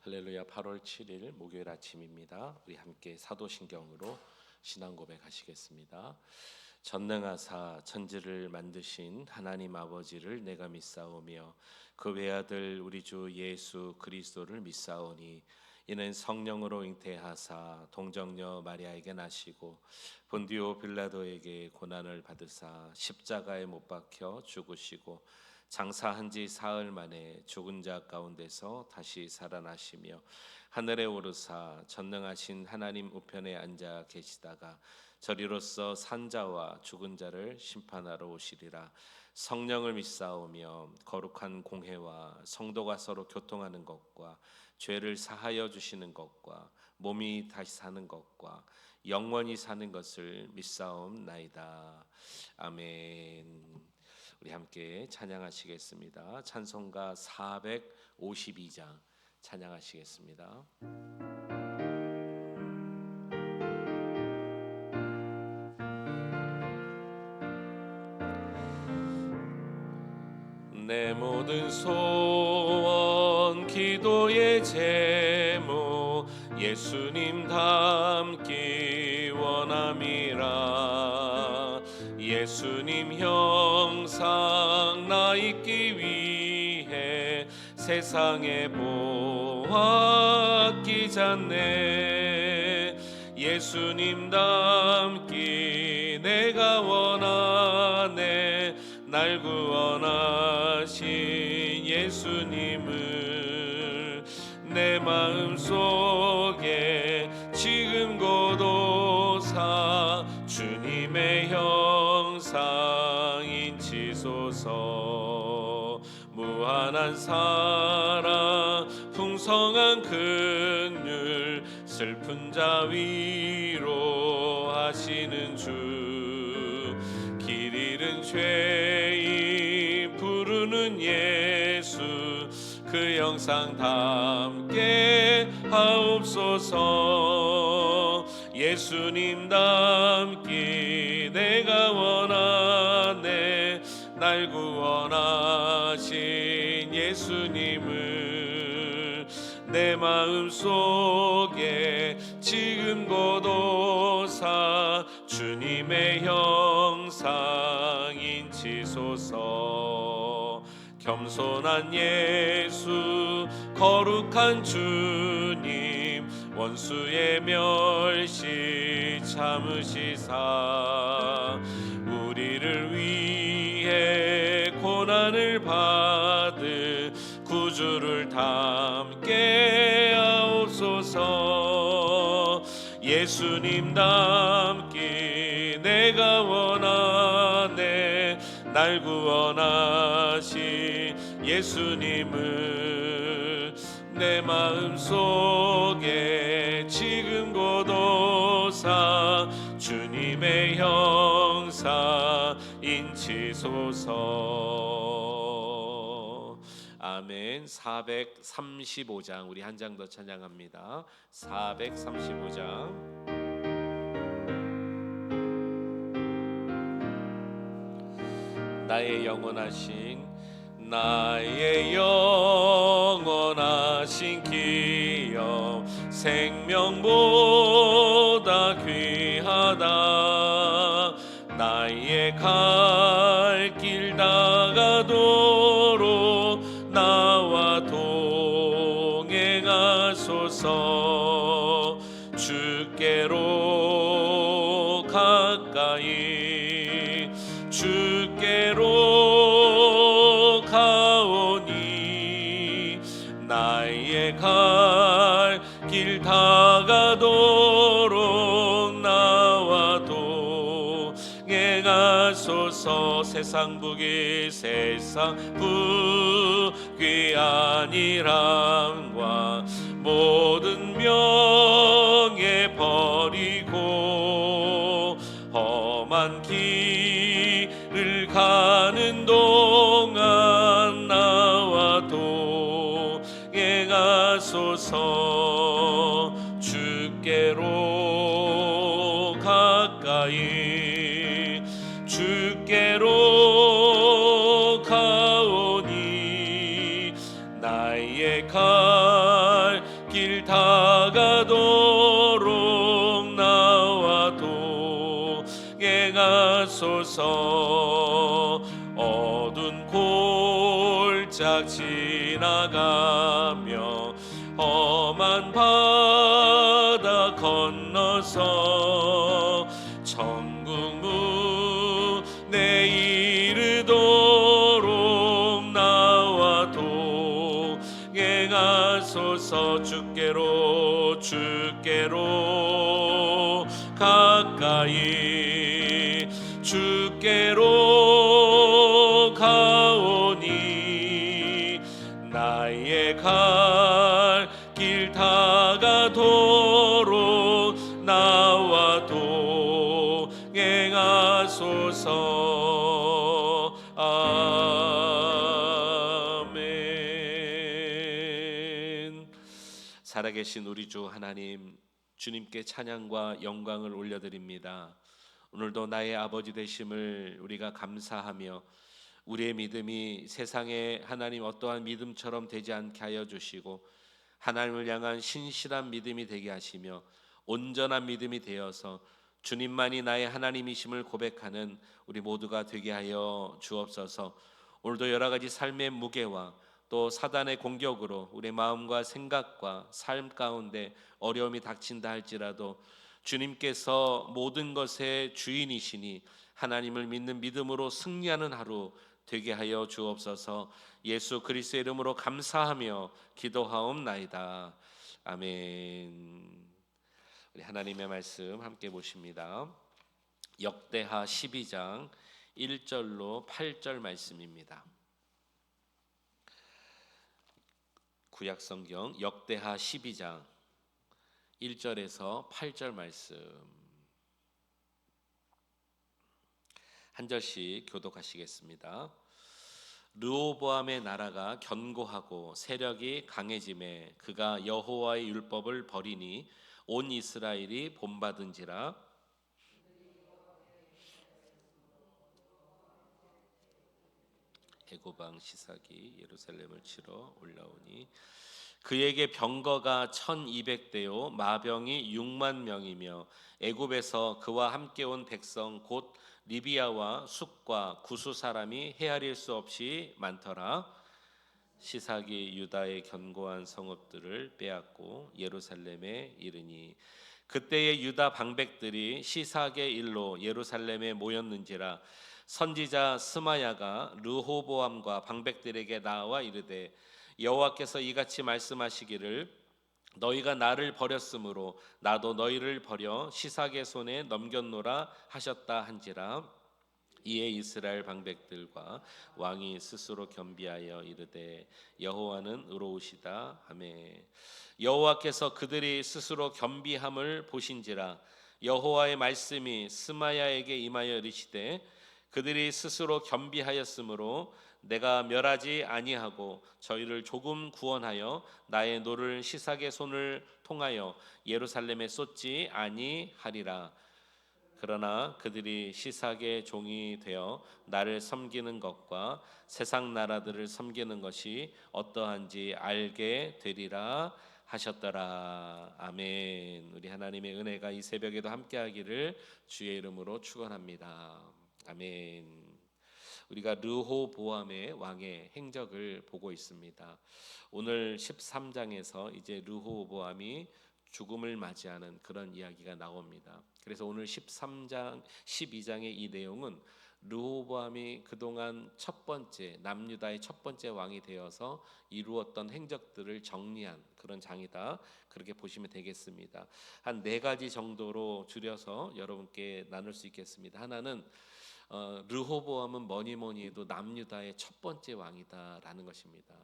할렐루야. 8월 7일 목요일 아침입니다. 우리 함께 사도신경으로 신앙 고백하시겠습니다. 전능하사 천지를 만드신 하나님 아버지를 내가 믿사오며 그 외아들 우리 주 예수 그리스도를 믿사오니 이는 성령으로 잉태하사 동정녀 마리아에게 나시고 본디오 빌라도에게 고난을 받으사 십자가에 못 박혀 죽으시고 장사한 지 사흘 만에 죽은 자 가운데서 다시 살아나시며 하늘에 오르사 전능하신 하나님 우편에 앉아 계시다가 저리로서 산자와 죽은 자를 심판하러 오시리라. 성령을 믿사오며 거룩한 공회와 성도가 서로 교통하는 것과 죄를 사하여 주시는 것과 몸이 다시 사는 것과 영원히 사는 것을 믿사옵나이다. 아멘. 우리 함께 찬양하시겠습니다. 찬송가 452장 찬양하시겠습니다. 내 모든 소원 기도의 제목 예수님 닮기 원함이라. 예수님 형상 나 있기 위해 세상에 보았기 잖네. 예수님 닮기 내가 원하네. 날 구원하신 예수님을 내 마음속에 지금 고도사 주님의 형상 인치소서. 무한한 사랑 풍성한 긍휼 슬픈 자 위로하시는 주. 길 잃은 죄인 부르는 예수 그 형상 담게 하옵소서. 예수님 닮기 내가 원하네. 날 구원하신 예수님을 내 마음속에 지금 고도사 주님의 형상 인치소서. 겸손한 예수 거룩한 주님 원수의 멸시 참으시사 우리를 위해 고난을 받은 구주를 담게 하옵소서. 예수님 닮기 내가 원하네. 날 구원하신 예수님을 내 마음속에 지금 고도사 주님의 형상 인치소서. 아멘. 435장 우리 한 장 더 찬양합니다. 435장 나의 영원하신 기업 생명보다 귀하다. 나의 갈 길 다가도록 나와 동행하소서. 주께로 가까이 주께로 가오니 나의 갈 길 다가도록 나와 동행하소서. 세상 부귀 아니람과 모든 명예 버리고 험한 길을 가는 동안 나와 동행하소서. 주께로 가까이 주께로 가오니 나의 갈 길 다가도록 나와 동행하소서. 어두운 골짝 지나가며 험한 바다 건너서 천국 문에 이르도록 나와 동행하소서. 주께로 가까이 주께로 가오니 나의 갈 길 다가도록 나와 동행하소서. 아멘. 살아계신 우리 주 하나님, 주님께 찬양과 영광을 올려드립니다. 오늘도 나의 아버지 되심을 우리가 감사하며 우리의 믿음이 세상의 하나님 어떠한 믿음처럼 되지 않게 하여 주시고 하나님을 향한 신실한 믿음이 되게 하시며 온전한 믿음이 되어서 주님만이 나의 하나님이심을 고백하는 우리 모두가 되게 하여 주옵소서. 오늘도 여러 가지 삶의 무게와 또 사단의 공격으로 우리 마음과 생각과 삶 가운데 어려움이 닥친다 할지라도 주님께서 모든 것의 주인이시니 하나님을 믿는 믿음으로 승리하는 하루 되게 하여 주옵소서. 예수 그리스도의 이름으로 감사하며 기도하옵나이다. 아멘. 우리 하나님의 말씀 함께 보십니다. 역대하 12장 1절로 8절 말씀입니다. 구약성경 역대하 12장 1절에서 8절 말씀 한 절씩 교독하시겠습니다. 르호보암의 나라가 견고하고 세력이 강해짐에 그가 여호와의 율법을 버리니 온 이스라엘이 본받은지라. 애고방 시삭이 예루살렘을 치러 올라오니 그에게 병거가 1200대요 마병이 6만 명이며 애굽에서 그와 함께 온 백성 곧 리비아와 숫과 구수 사람이 헤아릴 수 없이 많더라. 시삭이 유다의 견고한 성읍들을 빼앗고 예루살렘에 이르니 그때의 유다 방백들이 시삭의 일로 예루살렘에 모였는지라. 선지자 스마야가 르호보암과 방백들에게 나와 이르되 여호와께서 이같이 말씀하시기를 너희가 나를 버렸으므로 나도 너희를 버려 시삭의 손에 넘겼노라 하셨다 한지라. 이에 이스라엘 방백들과 왕이 스스로 겸비하여 이르되 여호와는 의로우시다 하매 여호와께서 그들이 스스로 겸비함을 보신지라. 여호와의 말씀이 스마야에게 임하여 이르시되 그들이 스스로 겸비하였으므로 내가 멸하지 아니하고 저희를 조금 구원하여 나의 노를 시삭의 손을 통하여 예루살렘에 쏟지 아니하리라. 그러나 그들이 시삭의 종이 되어 나를 섬기는 것과 세상 나라들을 섬기는 것이 어떠한지 알게 되리라 하셨더라. 아멘. 우리 하나님의 은혜가 이 새벽에도 함께하기를 주의 이름으로 축원합니다. 아멘. 우리가 르호보암의 왕의 행적을 보고 있습니다. 오늘 13장에서 이제 르호보암이 죽음을 맞이하는 그런 이야기가 나옵니다. 그래서 오늘 13장, 12장의 이 내용은 르호보암이 그동안 첫 번째 남유다의 첫 번째 왕이 되어서 이루었던 행적들을 정리한 그런 장이다. 그렇게 보시면 되겠습니다. 한 네 가지 정도로 줄여서 여러분께 나눌 수 있겠습니다. 하나는 르호보암은 뭐니 해도 남유다의 첫 번째 왕이다라는 것입니다.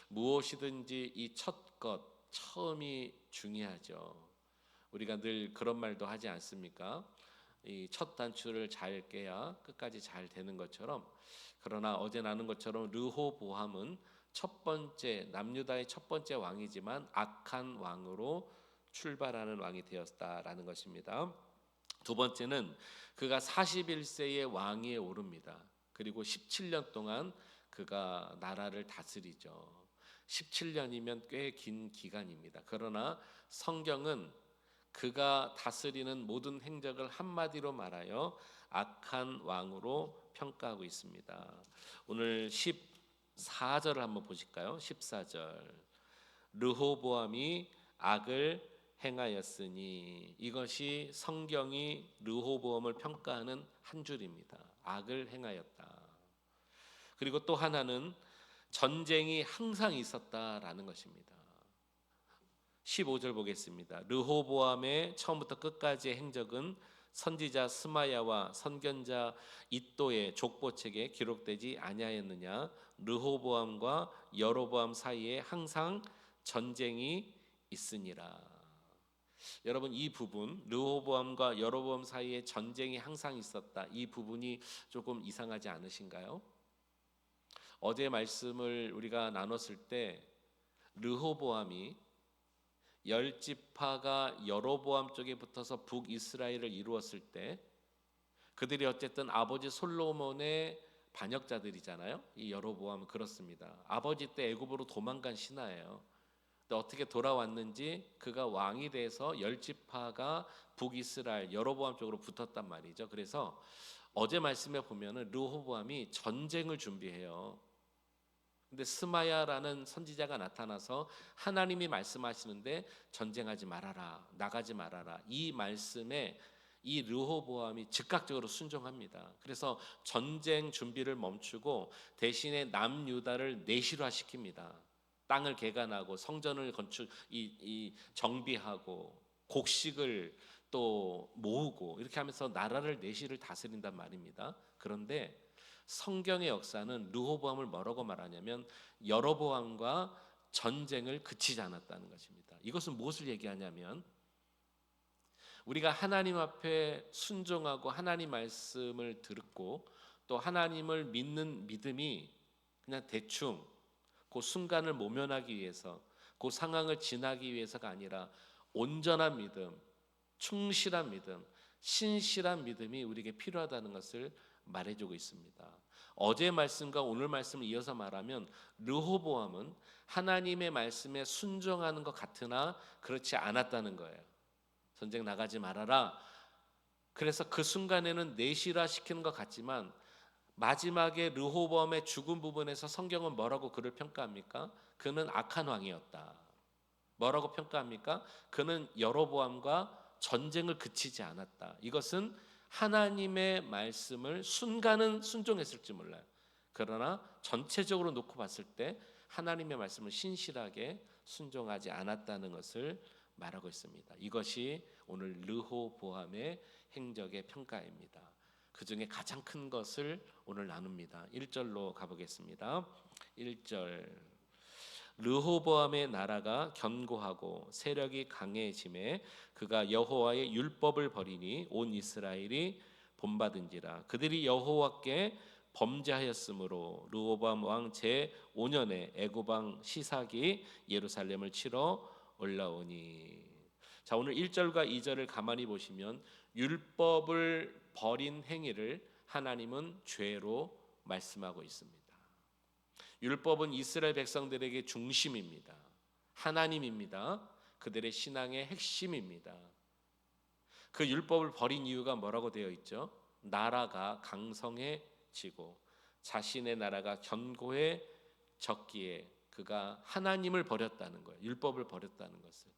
무엇이든지 이 첫 것, 처음이 중요하죠. 우리가 늘 그런 말도 하지 않습니까? 이 첫 단추를 잘 깨야 끝까지 잘 되는 것처럼, 그러나 어제 나눈 것처럼 르호보암은 첫 번째 남유다의 첫 번째 왕이지만 악한 왕으로 출발하는 왕이 되었다라는 것입니다. 두 번째는 그가 41세의 왕위에 오릅니다. 그리고 17년 동안 그가 나라를 다스리죠. 17년이면 꽤 긴 기간입니다. 그러나 성경은 그가 다스리는 모든 행적을 한마디로 말하여 악한 왕으로 평가하고 있습니다. 오늘 14절을 한번 보실까요? 14절. 르호보암이 악을 행하였으니, 이것이 성경이 르호보암을 평가하는 한 줄입니다. 악을 행하였다. 그리고 또 하나는 전쟁이 항상 있었다라는 것입니다. 15절 보겠습니다. 르호보암의 처음부터 끝까지의 행적은 선지자 스마야와 선견자 id도의 족보책에 기록되지 아니하였느냐. 르호보암과 여로보암 사이에 항상 전쟁이 있으니라. 여러분, 이 부분, 르호보암과 여로보암 사이에 전쟁이 항상 있었다, 이 부분이 조금 이상하지 않으신가요? 어제 말씀을 우리가 나눴을 때 르호보암이 열 지파가 여로보암 쪽에 붙어서 북이스라엘을 이루었을 때, 그들이 어쨌든 아버지 솔로몬의 반역자들이잖아요. 이 여로보암은 그렇습니다. 아버지 때 애굽으로 도망간 신하예요. 근데 어떻게 돌아왔는지 그가 왕이 돼서 열 지파가 북이스라엘 여로보암 쪽으로 붙었단 말이죠. 그래서 어제 말씀에 보면은 르호보암이 전쟁을 준비해요. 근데 스마야라는 선지자가 나타나서 하나님이 말씀하시는데 전쟁하지 말아라, 나가지 말아라, 이 말씀에 이 르호보암이 즉각적으로 순종합니다. 그래서 전쟁 준비를 멈추고 대신에 남유다를 내실화시킵니다. 땅을 개간하고 성전을 건축 이 정비하고 곡식을 또 모으고 이렇게 하면서 나라를 내실을 다스린단 말입니다. 그런데 성경의 역사는 르호보암을 뭐라고 말하냐면 여로보암과 전쟁을 그치지 않았다는 것입니다. 이것은 무엇을 얘기하냐면 우리가 하나님 앞에 순종하고 하나님 말씀을 듣고 또 하나님을 믿는 믿음이 그냥 대충 그 순간을 모면하기 위해서, 그 상황을 지나기 위해서가 아니라 온전한 믿음, 충실한 믿음, 신실한 믿음이 우리에게 필요하다는 것을 말해주고 있습니다. 어제 말씀과 오늘 말씀을 이어서 말하면 르호보암은 하나님의 말씀에 순종하는 것 같으나 그렇지 않았다는 거예요. 전쟁 나가지 말아라. 그래서 그 순간에는 내실화시키는 것 같지만 마지막에 르호보암의 죽은 부분에서 성경은 뭐라고 그를 평가합니까? 그는 악한 왕이었다. 뭐라고 평가합니까? 그는 여로보암과 전쟁을 그치지 않았다. 이것은 하나님의 말씀을 순간은 순종했을지 몰라요. 그러나 전체적으로 놓고 봤을 때 하나님의 말씀을 신실하게 순종하지 않았다는 것을 말하고 있습니다. 이것이 오늘 르호보암의 행적의 평가입니다. 그 중에 가장 큰 것을 오늘 나눕니다. 1절로 가보겠습니다. 1절. 르호보암의 나라가 견고하고 세력이 강해짐에 그가 여호와의 율법을 버리니 온 이스라엘이 본받은지라. 그들이 여호와께 범죄하였으므로 르호보암 왕 제5년에 애굽 왕 시삭이 예루살렘을 치러 올라오니. 자, 오늘 1절과 2절을 가만히 보시면 율법을 버린 행위를 하나님은 죄로 말씀하고 있습니다. 율법은 이스라엘 백성들에게 중심입니다. 하나님입니다. 그들의 신앙의 핵심입니다. 그 율법을 버린 이유가 뭐라고 되어 있죠? 나라가 강성해지고 자신의 나라가 견고해졌기에 그가 하나님을 버렸다는 거예요. 율법을 버렸다는 것을.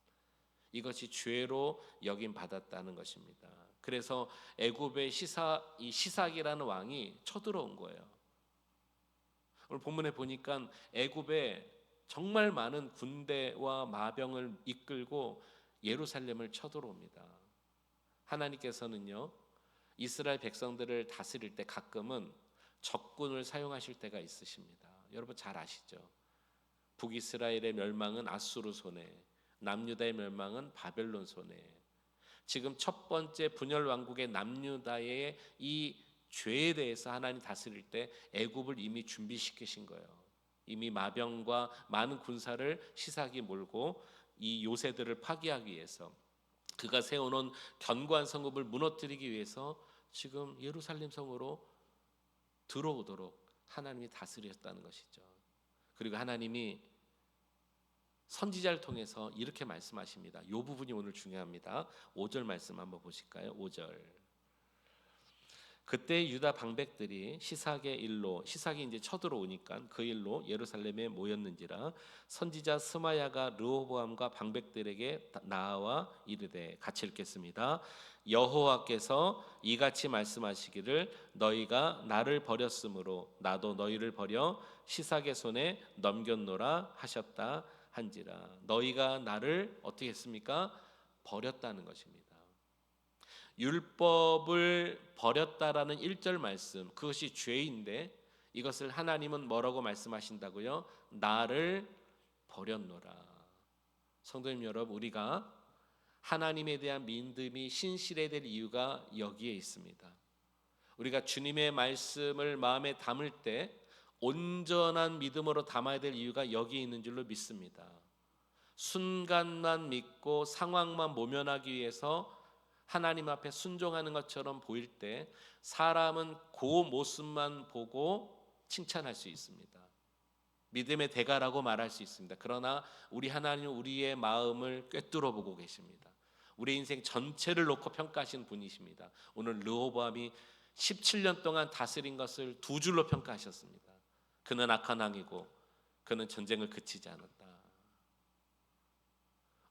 이것이 죄로 여김 받았다는 것입니다. 그래서 애굽의 시삭이라는 왕이 쳐들어온 거예요. 오늘 본문에 보니까 애굽에 정말 많은 군대와 마병을 이끌고 예루살렘을 쳐들어옵니다. 하나님께서는요, 이스라엘 백성들을 다스릴 때 가끔은 적군을 사용하실 때가 있으십니다. 여러분 잘 아시죠? 북이스라엘의 멸망은 아수르 손에, 남유다의 멸망은 바벨론 손에. 지금 첫 번째 분열 왕국의 남유다의 이 죄에 대해서 하나님 다스릴 때 애굽을 이미 준비시키신 거예요. 이미 마병과 많은 군사를 시삭이 몰고 이 요새들을 파괴하기 위해서, 그가 세워놓은 견고한 성읍을 무너뜨리기 위해서 지금 예루살렘 성으로 들어오도록 하나님이 다스리셨다는 것이죠. 그리고 하나님이 선지자를 통해서 이렇게 말씀하십니다. 이 부분이 오늘 중요합니다. 5절 말씀 한번 보실까요? 5절. 그때 유다 방백들이 시삭의 일로, 시삭이 이제 쳐들어오니까 그 일로 예루살렘에 모였는지라 선지자 스마야가 르호보암과 방백들에게 나와 이르되, 같이 읽겠습니다. 여호와께서 이같이 말씀하시기를 너희가 나를 버렸으므로 나도 너희를 버려 시삭의 손에 넘겼노라 하셨다 한지라. 너희가 나를 어떻게 했습니까? 버렸다는 것입니다. 율법을 버렸다라는 1절 말씀, 그것이 죄인데 이것을 하나님은 뭐라고 말씀하신다고요? 나를 버렸노라. 성도님 여러분, 우리가 하나님에 대한 믿음이 신실해야 될 이유가 여기에 있습니다. 우리가 주님의 말씀을 마음에 담을 때 온전한 믿음으로 담아야 될 이유가 여기에 있는 줄로 믿습니다. 순간만 믿고 상황만 모면하기 위해서 하나님 앞에 순종하는 것처럼 보일 때 사람은 그 모습만 보고 칭찬할 수 있습니다. 믿음의 대가라고 말할 수 있습니다. 그러나 우리 하나님은 우리의 마음을 꿰뚫어 보고 계십니다. 우리 인생 전체를 놓고 평가하시는 분이십니다. 오늘 르호보암이 17년 동안 다스린 것을 두 줄로 평가하셨습니다. 그는 악한 왕이고 그는 전쟁을 그치지 않았다.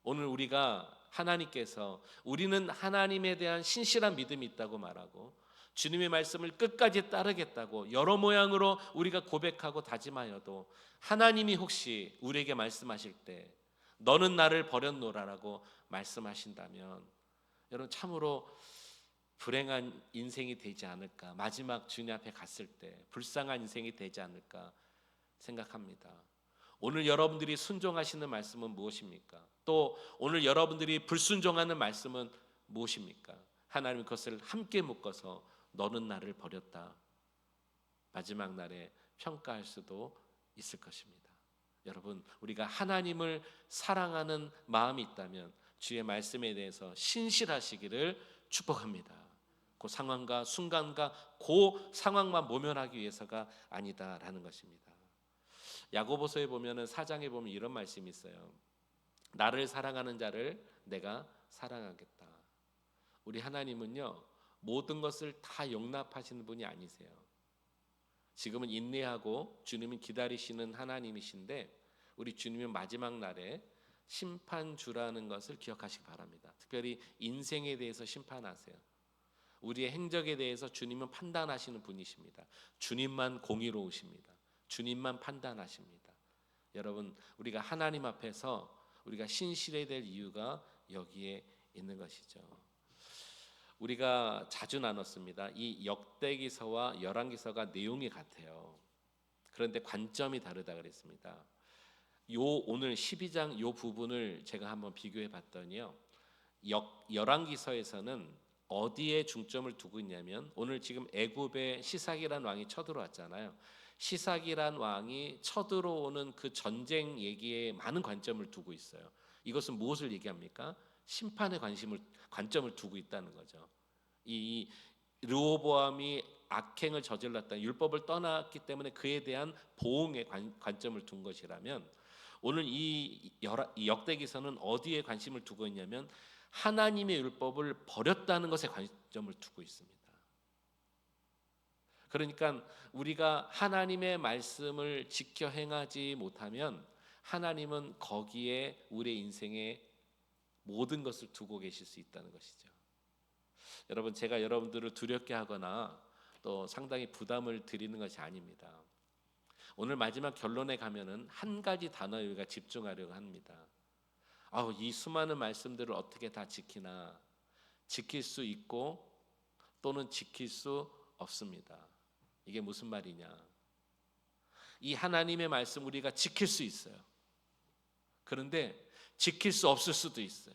오늘 우리가 하나님께서 우리는 하나님에 대한 신실한 믿음이 있다고 말하고 주님의 말씀을 끝까지 따르겠다고 여러 모양으로 우리가 고백하고 다짐하여도 하나님이 혹시 우리에게 말씀하실 때 너는 나를 버렸노라라고 말씀하신다면 여러분 참으로 불행한 인생이 되지 않을까, 마지막 주님 앞에 갔을 때 불쌍한 인생이 되지 않을까 생각합니다. 오늘 여러분들이 순종하시는 말씀은 무엇입니까? 또 오늘 여러분들이 불순종하는 말씀은 무엇입니까? 하나님 그것을 함께 묶어서 너는 나를 버렸다, 마지막 날에 평가할 수도 있을 것입니다. 여러분, 우리가 하나님을 사랑하는 마음이 있다면 주의 말씀에 대해서 신실하시기를 축복합니다. 그 상황과 순간과 그 상황만 모면하기 위해서가 아니다라는 것입니다. 야고보서에 보면은 4장에 보면 이런 말씀이 있어요. 나를 사랑하는 자를 내가 사랑하겠다. 우리 하나님은요, 모든 것을 다 용납하시는 분이 아니세요. 지금은 인내하고 주님은 기다리시는 하나님이신데 우리 주님은 마지막 날에 심판주라는 것을 기억하시기 바랍니다. 특별히 인생에 대해서 심판하세요. 우리의 행적에 대해서 주님은 판단하시는 분이십니다. 주님만 공의로우십니다. 주님만 판단하십니다. 여러분, 우리가 하나님 앞에서 우리가 신실해야 될 이유가 여기에 있는 것이죠. 우리가 자주 나눴습니다. 이 역대기서와 열왕기서가 내용이 같아요. 그런데 관점이 다르다 그랬습니다. 오늘 12장 요 부분을 제가 한번 비교해 봤더니요. 열왕기서에서는 어디에 중점을 두고 있냐면 오늘 지금 애굽에 시삭이란 왕이 쳐들어왔잖아요. 시삭이란 왕이 쳐들어오는 그 전쟁 얘기에 많은 관점을 두고 있어요. 이것은 무엇을 얘기합니까? 심판의 관점을 두고 있다는 거죠. 이 르호보암이 악행을 저질렀다, 율법을 떠났기 때문에 그에 대한 보응의 관점을 둔 것이라면 오늘 이 역대기서는 어디에 관심을 두고 있냐면 하나님의 율법을 버렸다는 것에 관점을 두고 있습니다. 그러니까 우리가 하나님의 말씀을 지켜 행하지 못하면 하나님은 거기에 우리의 인생에 모든 것을 두고 계실 수 있다는 것이죠. 여러분, 제가 여러분들을 두렵게 하거나 또 상당히 부담을 드리는 것이 아닙니다. 오늘 마지막 결론에 가면은 한 가지 단어에 우리가 집중하려고 합니다. 이 수많은 말씀들을 어떻게 다 지키나? 지킬 수 있고 또는 지킬 수 없습니다. 이게 무슨 말이냐? 이 하나님의 말씀 우리가 지킬 수 있어요. 그런데 지킬 수 없을 수도 있어요.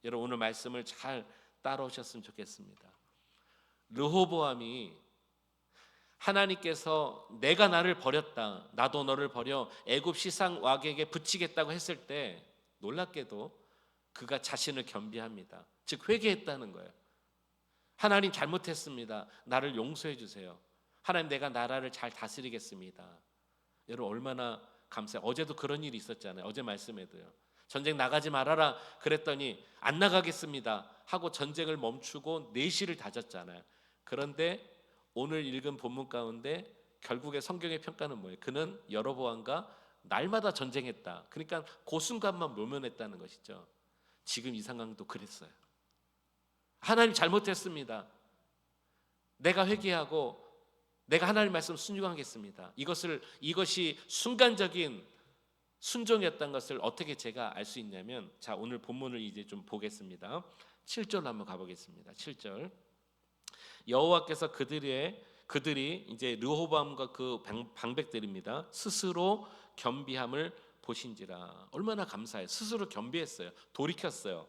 여러분, 오늘 말씀을 잘 따라오셨으면 좋겠습니다. 르호보암이 하나님께서 내가 나를 버렸다, 나도 너를 버려 애굽 시상 왕에게 붙이겠다고 했을 때 놀랍게도 그가 자신을 겸비합니다. 즉 회개했다는 거예요. 하나님 잘못했습니다. 나를 용서해 주세요. 하나님, 내가 나라를 잘 다스리겠습니다. 여러분, 얼마나 감사해요. 어제도 그런 일이 있었잖아요. 어제 말씀에도요. 전쟁 나가지 말아라 그랬더니 안 나가겠습니다 하고 전쟁을 멈추고 내실을 다졌잖아요. 그런데 오늘 읽은 본문 가운데 결국에 성경의 평가는 뭐예요? 그는 여로보암과 날마다 전쟁했다. 그러니까 그 순간만 모면했다는 것이죠. 지금 이 상황도 그랬어요. 하나님 잘못했습니다. 내가 회개하고 내가 하나님 말씀 순종하겠습니다. 이것이 순간적인 순종이었던 것을 어떻게 제가 알 수 있냐면, 자, 오늘 본문을 이제 좀 보겠습니다. 7절 한번 가보겠습니다. 7절. 여호와께서 그들이 이제 르호보암과 그 방백들입니다. 스스로 겸비함을 보신지라. 얼마나 감사해요. 스스로 겸비했어요. 돌이켰어요.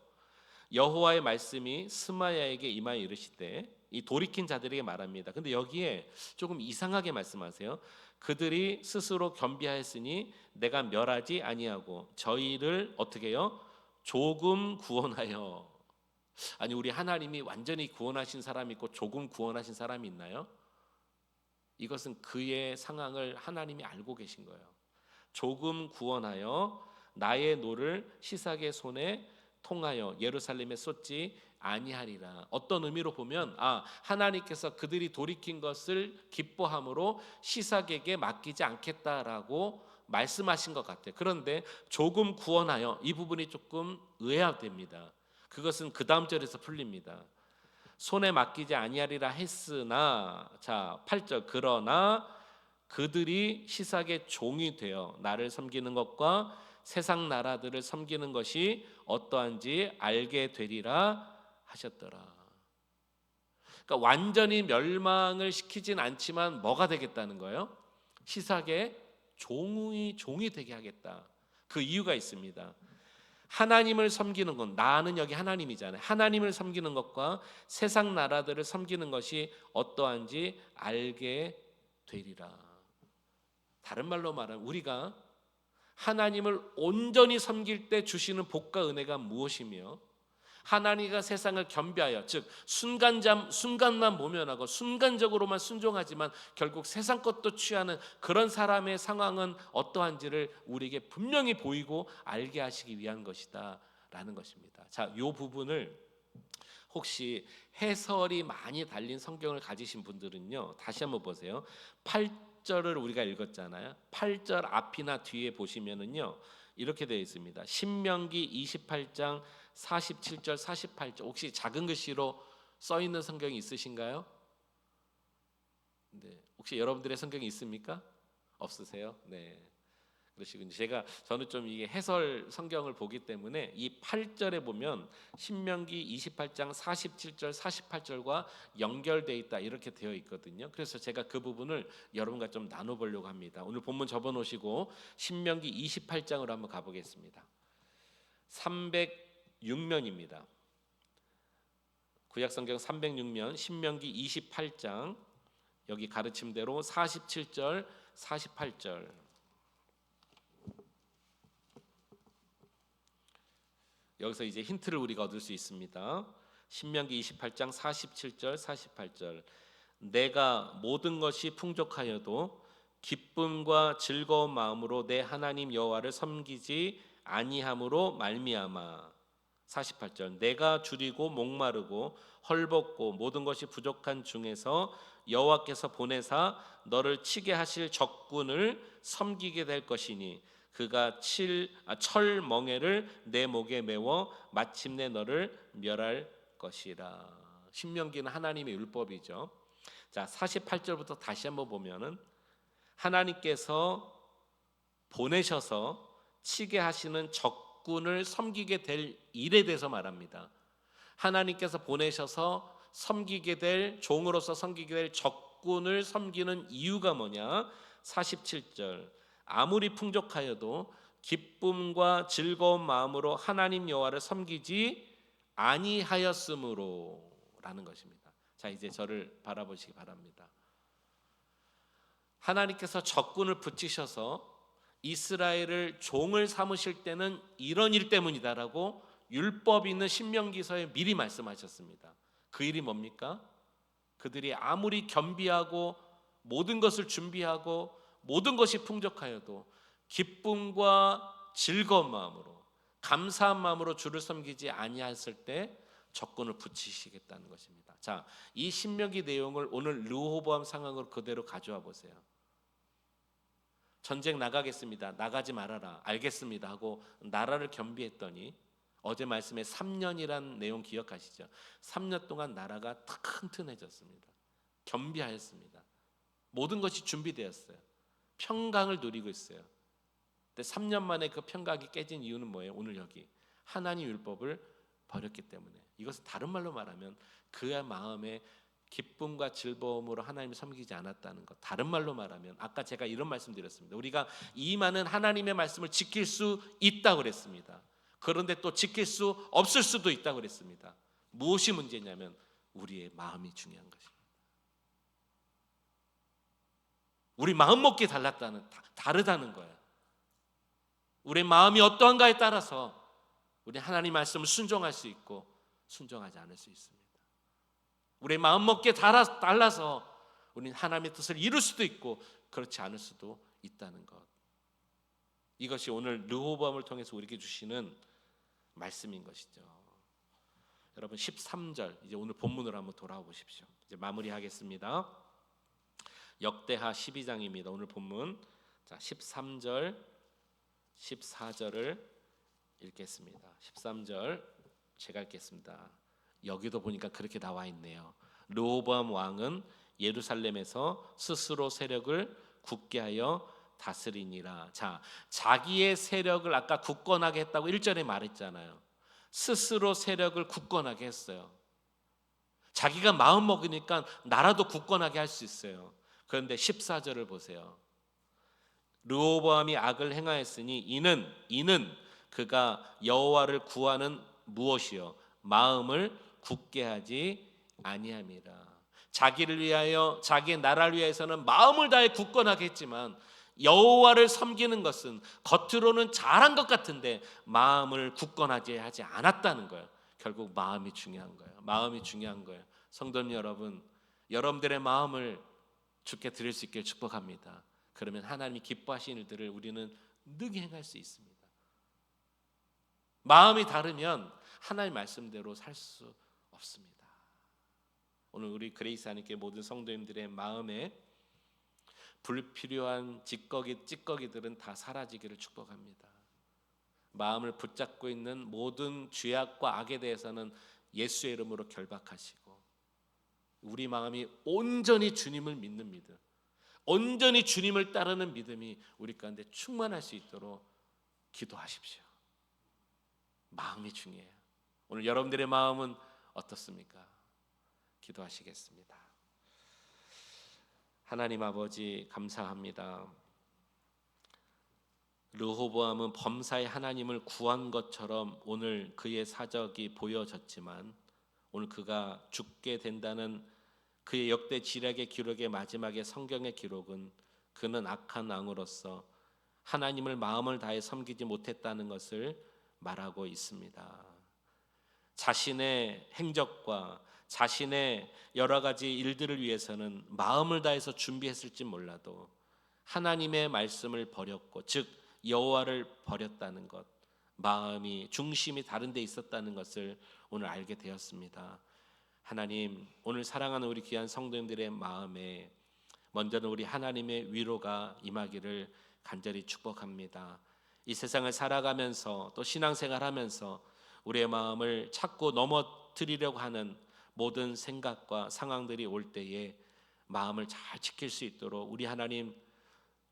여호와의 말씀이 스마야에게 임하여 이르시되, 이 돌이킨 자들에게 말합니다. 근데 여기에 조금 이상하게 말씀하세요. 그들이 스스로 겸비하였으니 내가 멸하지 아니하고 저희를 어떻게 해요? 조금 구원하여. 아니, 우리 하나님이 완전히 구원하신 사람이 있고 조금 구원하신 사람이 있나요? 이것은 그의 상황을 하나님이 알고 계신 거예요. 조금 구원하여 나의 노를 시삭의 손에 통하여 예루살렘에 쏟지 아니하리라. 어떤 의미로 보면 하나님께서 그들이 돌이킨 것을 기뻐함으로 시삭에게 맡기지 않겠다라고 말씀하신 것 같아요. 그런데 조금 구원하여, 이 부분이 조금 의아됩니다. 그것은 그 다음 절에서 풀립니다. 손에 맡기지 아니하리라 했으나, 자 8절, 그러나 그들이 시삭의 종이 되어 나를 섬기는 것과 세상 나라들을 섬기는 것이 어떠한지 알게 되리라 하셨더라. 그러니까 완전히 멸망을 시키진 않지만 뭐가 되겠다는 거예요? 시삭의 종이 되게 하겠다. 그 이유가 있습니다. 하나님을 섬기는 건, 나는 여기 하나님이잖아요. 하나님을 섬기는 것과 세상 나라들을 섬기는 것이 어떠한지 알게 되리라. 다른 말로 말하면 우리가 하나님을 온전히 섬길 때 주시는 복과 은혜가 무엇이며, 하나님과 세상을 겸비하여, 즉 순간만 모면하고 순간적으로만 순종하지만 결국 세상 것도 취하는 그런 사람의 상황은 어떠한지를 우리에게 분명히 보이고 알게 하시기 위한 것이다 라는 것입니다. 자, 이 부분을 혹시 해설이 많이 달린 성경을 가지신 분들은요, 다시 한번 보세요. 8절을 우리가 읽었잖아요. 8절 앞이나 뒤에 보시면은요, 이렇게 되어 있습니다. 신명기 28장 47절 48절. 혹시 작은 글씨로 써 있는 성경이 있으신가요? 네. 혹시 여러분들의 성경이 있습니까? 없으세요? 네. 그러시군요. 저는 좀 이게 해설 성경을 보기 때문에 이 8절에 보면 신명기 28장 47절 48절과 연결되어 있다 이렇게 되어 있거든요. 그래서 제가 그 부분을 여러분과 좀 나눠보려고 합니다. 오늘 본문 접어놓으시고 신명기 28장으로 한번 가보겠습니다. 306면입니다. 구약성경 306면 신명기 28장, 여기 가르침대로 47절 48절. 여기서 이제 힌트를 우리가 얻을 수 있습니다. 신명기 28장 47절 48절. 내가 모든 것이 풍족하여도 기쁨과 즐거운 마음으로 내 하나님 여호와를 섬기지 아니함으로 말미암아. 48절. 내가 줄이고 목마르고 헐벗고 모든 것이 부족한 중에서 여호와께서 보내사 너를 치게 하실 적군을 섬기게 될 것이니 그가 철 멍에를 내 목에 메워 마침내 너를 멸할 것이라. 신명기는 하나님의 율법이죠. 자, 48절부터 다시 한번 보면은 하나님께서 보내셔서 치게 하시는 적군을 섬기게 될 일에 대해서 말합니다. 하나님께서 보내셔서 섬기게 될, 종으로서 섬기게 될 적군을 섬기는 이유가 뭐냐? 47절. 아무리 풍족하여도 기쁨과 즐거운 마음으로 하나님 여호와를 섬기지 아니하였으므로 라는 것입니다. 자, 이제 저를 바라보시기 바랍니다. 하나님께서 적군을 붙이셔서 이스라엘을 종을 삼으실 때는 이런 일 때문이다라고 율법이 있는 신명기서에 미리 말씀하셨습니다. 그 일이 뭡니까? 그들이 아무리 겸비하고 모든 것을 준비하고 모든 것이 풍족하여도 기쁨과 즐거운 마음으로, 감사한 마음으로 주를 섬기지 아니하였을 때 적군을 붙이시겠다는 것입니다. 자, 이 신명기 내용을 오늘 르호보암 상황으로 그대로 가져와 보세요. 전쟁 나가겠습니다. 나가지 말아라. 알겠습니다 하고 나라를 겸비했더니, 어제 말씀에 3년이란 내용 기억하시죠? 3년 동안 나라가 튼튼해졌습니다. 겸비하였습니다. 모든 것이 준비되었어요. 평강을 누리고 있어요. 근데 3년 만에 그 평강이 깨진 이유는 뭐예요? 오늘 여기 하나님 율법을 버렸기 때문에. 이것을 다른 말로 말하면 그의 마음에 기쁨과 즐거움으로 하나님을 섬기지 않았다는 것. 다른 말로 말하면 아까 제가 이런 말씀드렸습니다. 우리가 이 많은 하나님의 말씀을 지킬 수 있다고 그랬습니다. 그런데 또 지킬 수 없을 수도 있다고 그랬습니다. 무엇이 문제냐면 우리의 마음이 중요한 것입니다. 우리 마음 먹기 다르다는 거예요. 우리의 마음이 어떠한가에 따라서 우리 하나님 말씀을 순종할 수 있고 순종하지 않을 수 있습니다. 우리의 마음 먹기에 달라서 우리는 하나님의 뜻을 이룰 수도 있고 그렇지 않을 수도 있다는 것. 이것이 오늘 르호보암을 통해서 우리에게 주시는 말씀인 것이죠. 여러분 13절, 이제 오늘 본문으로 한번 돌아와 보십시오. 이제 마무리하겠습니다. 역대하 12장입니다. 오늘 본문. 자, 13절 14절을 읽겠습니다. 13절 제가 읽겠습니다. 여기도 보니까 그렇게 나와 있네요. 르호보암 왕은 예루살렘에서 스스로 세력을 굳게 하여 다스리니라. 자, 자기의 세력을 아까 굳건하게 했다고 1절에 말했잖아요. 스스로 세력을 굳건하게 했어요. 자기가 마음 먹으니까 나라도 굳건하게 할 수 있어요. 그런데 14절을 보세요. 르호보암이 악을 행하였으니 이는 그가 여호와를 구하는 무엇이요? 마음을 굳게 하지 아니함이라. 자기를 위하여, 자기의 나라를 위해서는 마음을 다해 굳건하게 했지만 여호와를 섬기는 것은 겉으로는 잘한 것 같은데 마음을 굳건하게 하지 않았다는 거예요. 결국 마음이 중요한 거예요. 마음이 중요한 거예요. 성도님 여러분, 여러분들의 마음을 주께 드릴 수 있길 축복합니다. 그러면 하나님이 기뻐하시는 일들을 우리는 능히 행할 수 있습니다. 마음이 다르면 하나님 말씀대로 살 수 없습니다. 오늘 우리 그레이스 안에 모든 성도님들의 마음에 불필요한 찌꺼기들은 다 사라지기를 축복합니다. 마음을 붙잡고 있는 모든 죄악과 악에 대해서는 예수의 이름으로 결박하시고, 우리 마음이 온전히 주님을 믿는 믿음, 온전히 주님을 따르는 믿음이 우리 가운데 충만할 수 있도록 기도하십시오. 마음이 중요해요. 오늘 여러분들의 마음은 어떻습니까? 기도하시겠습니다. 하나님 아버지, 감사합니다. 르호보암은 범사의 하나님을 구한 것처럼 오늘 그의 사적이 보여졌지만, 오늘 그가 죽게 된다는 그의 역대 지략의 기록의 마지막에 성경의 기록은 그는 악한 왕으로서 하나님을 마음을 다해 섬기지 못했다는 것을 말하고 있습니다. 자신의 행적과 자신의 여러 가지 일들을 위해서는 마음을 다해서 준비했을지 몰라도 하나님의 말씀을 버렸고, 즉 여호와를 버렸다는 것, 마음이 중심이 다른 데 있었다는 것을 오늘 알게 되었습니다. 하나님, 오늘 사랑하는 우리 귀한 성도님들의 마음에 먼저는 우리 하나님의 위로가 임하기를 간절히 축복합니다. 이 세상을 살아가면서 또 신앙생활하면서 우리의 마음을 자꾸 넘어뜨리려고 하는 모든 생각과 상황들이 올 때에 마음을 잘 지킬 수 있도록 우리 하나님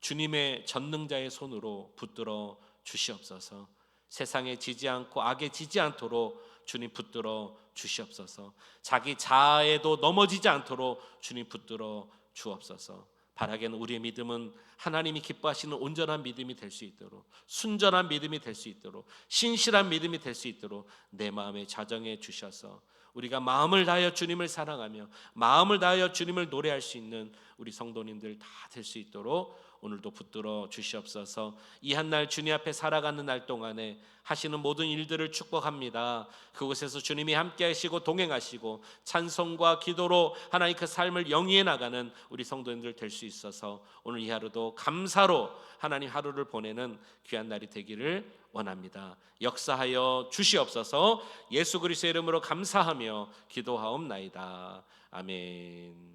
주님의 전능자의 손으로 붙들어 주시옵소서. 세상에 지지 않고 악에 지지 않도록 주님 붙들어 주시옵소서. 자기 자아에도 넘어지지 않도록 주님 붙들어 주옵소서. 바라기는 우리의 믿음은 하나님이 기뻐하시는 온전한 믿음이 될 수 있도록, 순전한 믿음이 될 수 있도록, 신실한 믿음이 될 수 있도록 내 마음에 자정해 주셔서 우리가 마음을 다하여 주님을 사랑하며 마음을 다하여 주님을 노래할 수 있는 우리 성도님들 다 될 수 있도록 오늘도 붙들어 주시옵소서. 이 한 날 주님 앞에 살아가는 날 동안에 하시는 모든 일들을 축복합니다. 그곳에서 주님이 함께 하시고 동행하시고 찬송과 기도로 하나님 그 삶을 영위해 나가는 우리 성도님들 될 수 있어서 오늘 이 하루도 감사로 하나님 하루를 보내는 귀한 날이 되기를 원합니다. 역사하여 주시옵소서. 예수 그리스도의 이름으로 감사하며 기도하옵나이다. 아멘.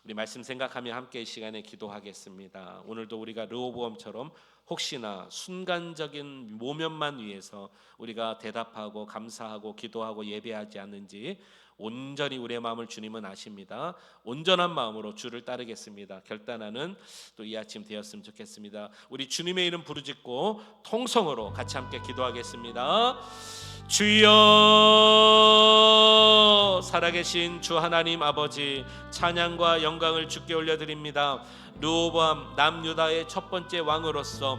우리 말씀 생각하며 함께 이 시간에 기도하겠습니다. 오늘도 우리가 르호보암처럼 혹시나 순간적인 모면만 위해서 우리가 대답하고 감사하고 기도하고 예배하지 않는지 온전히 우리의 마음을 주님은 아십니다. 온전한 마음으로 주를 따르겠습니다. 결단하는 또 이 아침 되었으면 좋겠습니다. 우리 주님의 이름 부르짖고 통성으로 같이 함께 기도하겠습니다. 주여, 살아계신 주 하나님 아버지, 찬양과 영광을 주께 올려드립니다. 르호보암 남유다의 첫 번째 왕으로서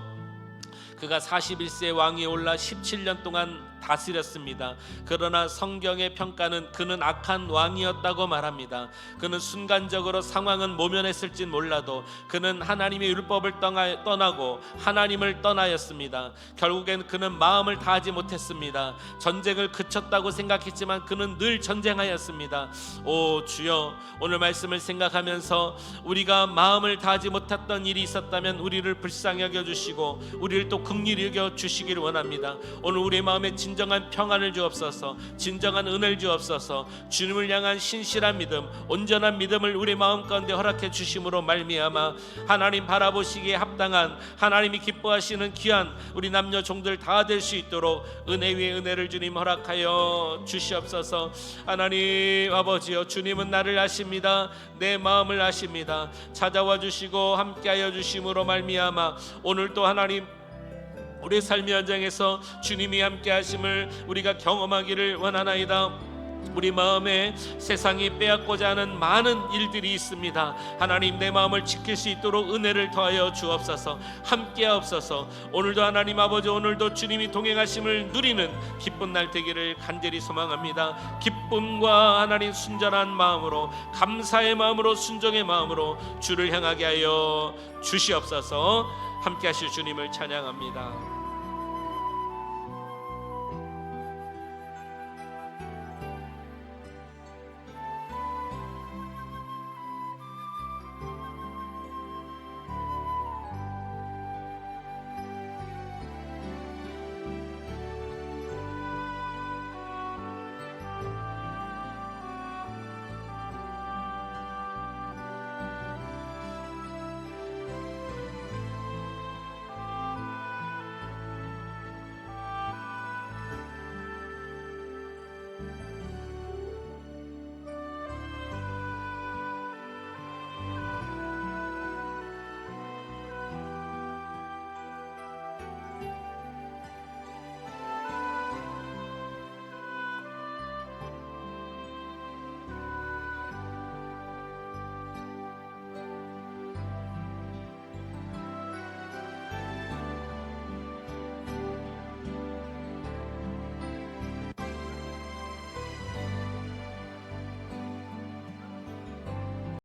그가 41세 왕이 올라 17년 동안 다스렸습니다. 그러나 성경의 평가는 그는 악한 왕이었다고 말합니다. 그는 순간적으로 상황은 모면했을진 몰라도 그는 하나님의 율법을 떠나고 하나님을 떠나였습니다. 결국엔 그는 마음을 다하지 못했습니다. 전쟁을 그쳤다고 생각했지만 그는 늘 전쟁하였습니다. 오 주여, 오늘 말씀을 생각하면서 우리가 마음을 다하지 못했던 일이 있었다면 우리를 불쌍히 여겨주시고 우리를 또 긍휼히 여겨주시기를 원합니다. 오늘 우리의 마음에 진정한 평안을 주옵소서. 진정한 은혜를 주옵소서. 주님을 향한 신실한 믿음, 온전한 믿음을 우리 마음 가운데 허락해 주심으로 말미암아 하나님 바라보시기에 합당한, 하나님이 기뻐하시는 귀한 우리 남녀 종들 다 될 수 있도록 은혜 위에 은혜를 주님 허락하여 주시옵소서. 하나님 아버지여, 주님은 나를 아십니다. 내 마음을 아십니다. 찾아와 주시고 함께하여 주심으로 말미암아 오늘도 하나님 우리 삶의 현장에서 주님이 함께 하심을 우리가 경험하기를 원하나이다. 우리 마음에 세상이 빼앗고자 하는 많은 일들이 있습니다. 하나님, 내 마음을 지킬 수 있도록 은혜를 더하여 주옵소서. 함께 하옵소서. 오늘도 하나님 아버지, 오늘도 주님이 동행하심을 누리는 기쁜 날 되기를 간절히 소망합니다. 기쁨과 하나님 순전한 마음으로, 감사의 마음으로, 순종의 마음으로 주를 향하게 하여 주시옵소서. 함께 하실 주님을 찬양합니다.